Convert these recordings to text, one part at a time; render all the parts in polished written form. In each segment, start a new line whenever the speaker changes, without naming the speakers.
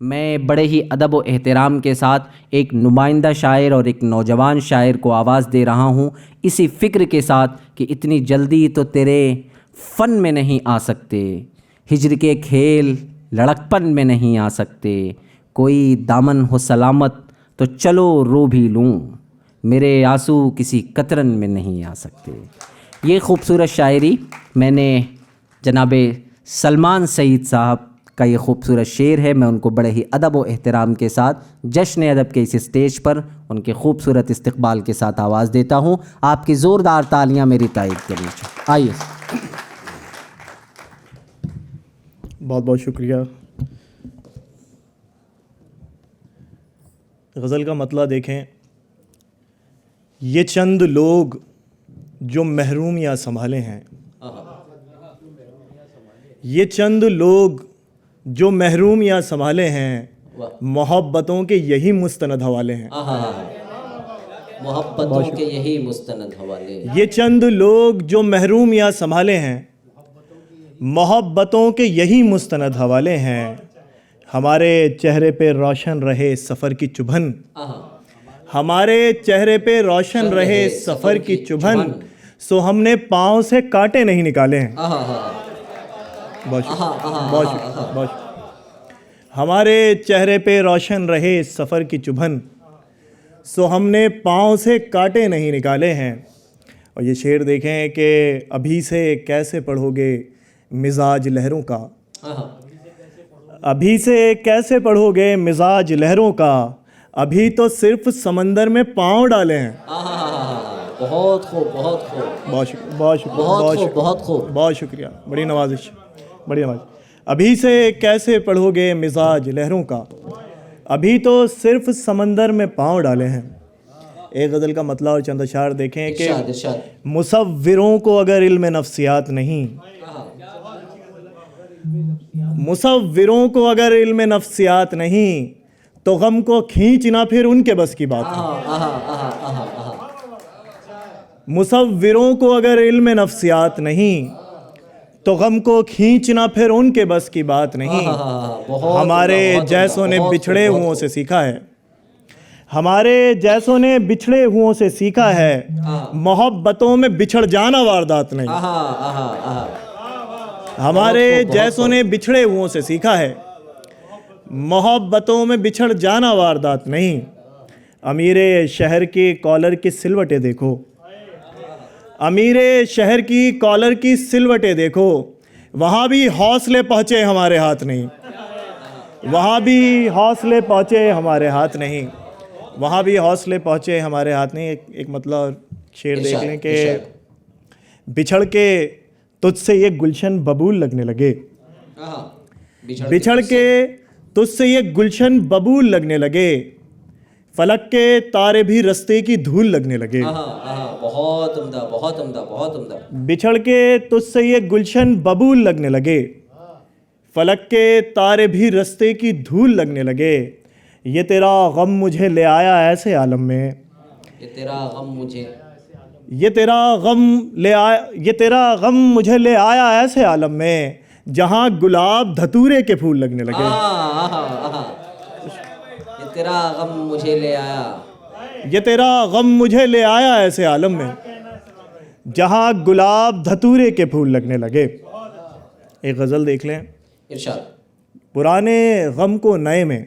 मैं बड़े ही अदब व एहतराम के साथ एक नुमाइंदा शायर और एक नौजवान शायर को आवाज़ दे रहा हूँ, इसी फ़िक्र के साथ कि इतनी जल्दी तो तेरे फ़न में नहीं आ सकते, हिज्र के खेल लड़कपन में नहीं आ सकते, कोई दामन हो सलामत तो चलो रो भी लूँ, मेरे आंसू किसी कतरन में नहीं आ सकते। ये खूबसूरत शायरी मैंने जनाबे सलमान सईद साहब का ये खूबसूरत शेर है। मैं उनको बड़े ही अदब व एहतराम के साथ जश्न अदब के इस स्टेज पर उनके खूबसूरत इस्तकबाल के साथ आवाज़ देता हूँ। आपकी ज़ोरदार तालियां मेरी तारीफ़ करनी चाहिए। आइए।
बहुत बहुत शुक्रिया। गज़ल का मतला देखें, ये चंद लोग जो महरूम या संभाले हैं, ये चंद लोग जो महरूम या संभाले हैं, मोहब्बतों के यही मुस्तनद हवाले हैं।
मोहब्बतों के यही मुस्तनद हवाले।
ये चंद लोग जो महरूम या संभाले हैं, मोहब्बतों के यही मुस्तनद हवाले हैं। हमारे चेहरे पे रोशन रहे सफ़र की चुभन, हमारे चेहरे पे रोशन रहे सफ़र की चुभन, सो हमने पाँव से कांटे नहीं निकाले हैं। बहुत हमारे चेहरे पे रोशन रहे सफ़र की चुभन, सो हमने पाँव से कांटे नहीं निकाले हैं। और ये शेर देखें कि अभी से कैसे पढ़ोगे मिजाज लहरों का, अभी से कैसे पढ़ोगे मिजाज लहरों का, अभी तो सिर्फ समंदर में पाँव डाले हैं।
बहुत खूब, बहुत खूब,
बहुत शुक्रिया, बहुत शुक्रिया,
बहुत खूब।
बहुत शुक्रिया, बड़ी नवाजिश, बड़ी नवाजिश। अभी से कैसे पढ़ोगे मिजाज लहरों का, अभी तो सिर्फ समंदर में पाँव डाले हैं। एक गज़ल का मतला और चंद अशार देखें कि मुसव्विरों को अगर इल्म नफ्सियात नहीं, मुसव्विरों को अगर इल्म नफ्सियात नहीं, तो गम को खींचना फिर उनके बस की बात नहीं। मुसव्विरों को अगर इल्म नफ्सियात नहीं, तो गम को खींचना फिर उनके बस की बात नहीं। हमारे जैसों ने बिछड़े हुओं से सीखा है, हमारे जैसों ने बिछड़े हुओं से सीखा है, मोहब्बतों में बिछड़ जाना वारदात नहीं। हमारे जैसों ने बिछड़े हुओं से सीखा है, मोहब्बतों में बिछड़ जाना वारदात नहीं। अमीरे शहर की कॉलर की सिलवटें देखो, अमीरे शहर की कॉलर की सिलवटें देखो, वहाँ भी हौसले पहुँचे हमारे हाथ नहीं, वहाँ भी हौसले पहुँचे हमारे हाथ नहीं, वहाँ भी हौसले पहुँचे हमारे हाथ नहीं। एक मतलब शेर देख लें कि बिछड़ के तुझसे ये गुलशन बबूल लगने लगे, बिछड़ के तुझसे ये गुलशन बबूल लगने लगे, फलक के तारे भी रस्ते की धूल लगने लगे।
बहुत उम्दा, बहुत उम्दा, बहुत उम्दा।
बिछड़ के तुझसे ये गुलशन बबूल लगने लगे, फलक के तारे भी रस्ते की धूल लगने लगे। ये तेरा गम मुझे ले आया ऐसे आलम में,
ये तेरा गम मुझे,
ये तेरा गम ले आया, ये तेरा गम मुझे ले आया ऐसे आलम में, जहाँ गुलाब धतूरे के फूल लगने लगे।
ये तेरा गम मुझे ले आया,
ये तेरा गम मुझे ले आया ऐसे आलम में, जहाँ गुलाब धतूरे के फूल लगने लगे। एक गज़ल देख लें,
इरशाद।
पुराने गम को नए में,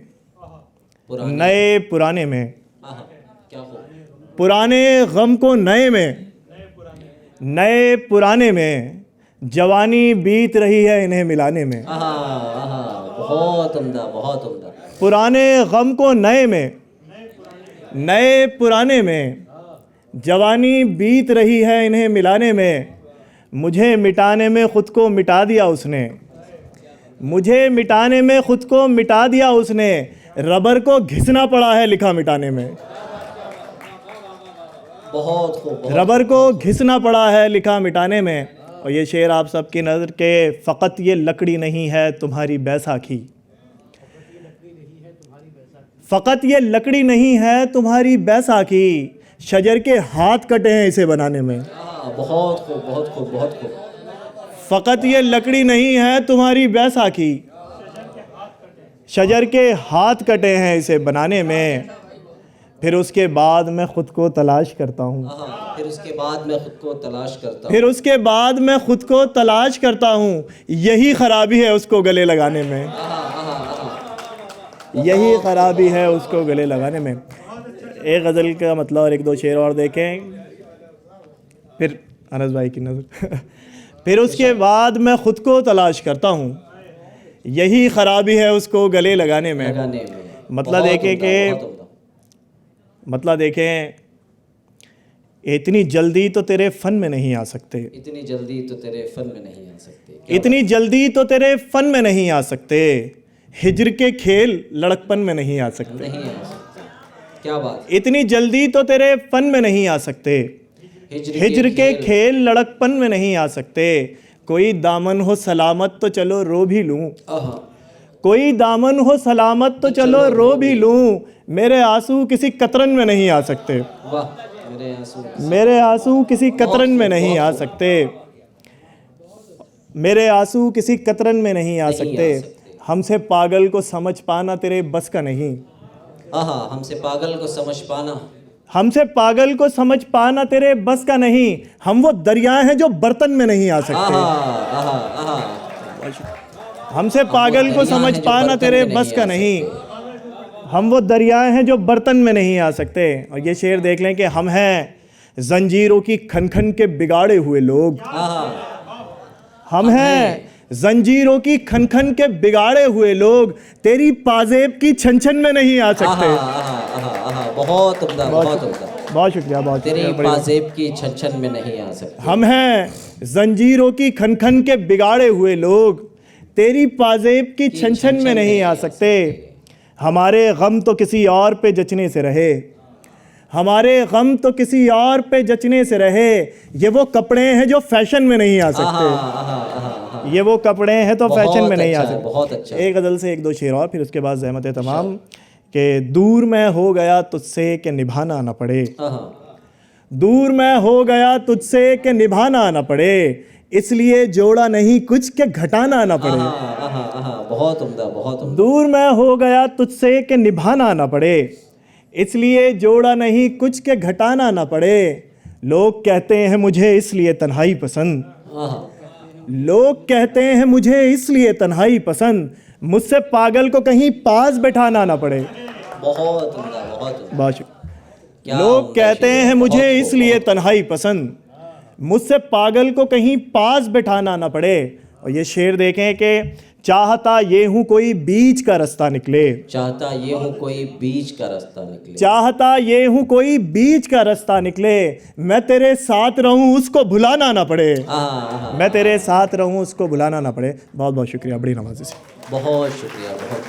नए पुराने में,
क्या हो,
पुराने गम को नए में, नए पुराने में, जवानी बीत रही है इन्हें मिलाने में।
बहुत उम्दा, बहुत उम्दा।
पुराने गम को नए में, नए पुराने में, जवानी बीत रही है इन्हें मिलाने में, मुझे मिटाने में ख़ुद को मिटा दिया उसने, मुझे मिटाने में ख़ुद को मिटा दिया उसने, रबर को घिसना पड़ा है लिखा मिटाने में।
बहुत खूब,
रबर को घिसना पड़ा है लिखा मिटाने में। और ये शेर आप सबकी नज़र के, फ़कत ये लकड़ी नहीं है तुम्हारी बैसाखी, फ़कत ये लकड़ी नहीं है तुम्हारी बैसाखी, शजर के हाथ कटे हैं इसे बनाने में।
बहुत खूब, बहुत खूब, बहुत खूब।
फ़कत ये लकड़ी नहीं है तुम्हारी बैसाखी, शजर के हाथ कटे हैं इसे बनाने में, फिर उसके बाद मैं खुद को तलाश करता हूँ।
फिर उसके बाद मैं खुद को तलाश करता हूँ।
फिर उसके बाद मैं खुद को तलाश करता हूँ, यही खराबी है उसको गले लगाने में, यही खराबी है उसको गले लगाने में। एक गज़ल का मतलब और एक दो शेर और देखें, फिर अनस भाई की नज़र। फिर उसके बाद मैं खुद को तलाश करता हूँ, यही खराबी है उसको गले लगाने में। मतलब देखें कि मतलब देखें, इतनी जल्दी तो तेरे फन में नहीं आ सकते,
इतनी जल्दी तो तेरे फन में नहीं आ सकते,
इतनी जल्दी तो तेरे फन में नहीं आ सकते, हिज्र के खेल लड़कपन में नहीं आ सकते,
नहीं आ सकते। क्या बात।
इतनी जल्दी तो तेरे फन में नहीं आ सकते, हिज्र के खेल लड़कपन में नहीं आ सकते। कोई दामन हो सलामत तो चलो रो भी लूं, कोई दामन हो सलामत तो चलो रो भी लूं, मेरे आंसू किसी कतरन में नहीं आ सकते।
वाह,
मेरे आंसू किसी कतरन में नहीं आ सकते, मेरे आंसू किसी कतरन में नहीं आ सकते। हमसे पागल को समझ पाना तेरे बस का नहीं,
हमसे पागल को समझ पाना,
हमसे पागल को समझ पाना तेरे बस का नहीं। हम वो दरिया हैं जो बर्तन में नहीं आ सकते, हमसे पागल को समझ पाना तेरे बस का नहीं। हम वो दरिया हैं जो बर्तन में नहीं आ सकते। और ये शेर देख लें कि हम हैं जंजीरों की खन खन के बिगाड़े हुए लोग, हम हैं जंजीरों की खन खन के बिगाड़े हुए लोग, तेरी पाजेब की छन छन में नहीं आ सकते।
बहुत उम्दा, बहुत उम्दा,
बहुत शुक्रिया, बहुत
तेरी पाजेब की छन छन में नहीं आ सकते।
हम हैं जंजीरों की खन खन के बिगाड़े हुए लोग, तेरी पाजेब की छन छन में नहीं आ सकते। हमारे गम तो किसी और पे जचने से रहे, हमारे गम तो किसी और पे जचने से रहे, ये वो कपड़े हैं जो फैशन में नहीं आ सकते, ये वो कपड़े हैं तो फैशन में नहीं आ सकते।
बहुत अच्छा।
एक गज़ल से एक दो शेर और, फिर उसके बाद ज़हमत तमाम कि दूर मैं हो गया तुझसे कि निभाना ना पड़े, दूर मैं हो गया तुझसे कि निभाना ना पड़े, इसलिए जोड़ा नहीं कुछ के घटाना ना पड़े।
बहुत उम्दा, बहुत उम्दा।
दूर मैं हो गया तुझसे कि निभाना ना पड़े, इसलिए जोड़ा नहीं कुछ के घटाना ना पड़े। लोग कहते हैं मुझे इसलिए तन्हाई पसंद, लोग कहते हैं मुझे इसलिए तन्हाई पसंद, मुझसे पागल को कहीं पास बैठाना ना पड़े।
बहुत उम्दा, बहुत
उम्दा। लोग कहते हैं मुझे इसलिए तन्हाई पसंद, मुझसे पागल को कहीं पास बैठाना ना पड़े। और ये शेर देखें कि चाहता ये हूँ कोई बीच का रास्ता निकले, चाहता ये हूँ कोई बीच का रास्ता निकले, चाहता ये हूँ कोई बीच का रास्ता निकले, मैं तेरे साथ रहूँ उसको भुलाना ना पड़े, मैं तेरे साथ रहूँ उसको भुलाना ना पड़े। बहुत बहुत शुक्रिया, बड़ी नवाज़ी से।
बहुत शुक्रिया, बहुत।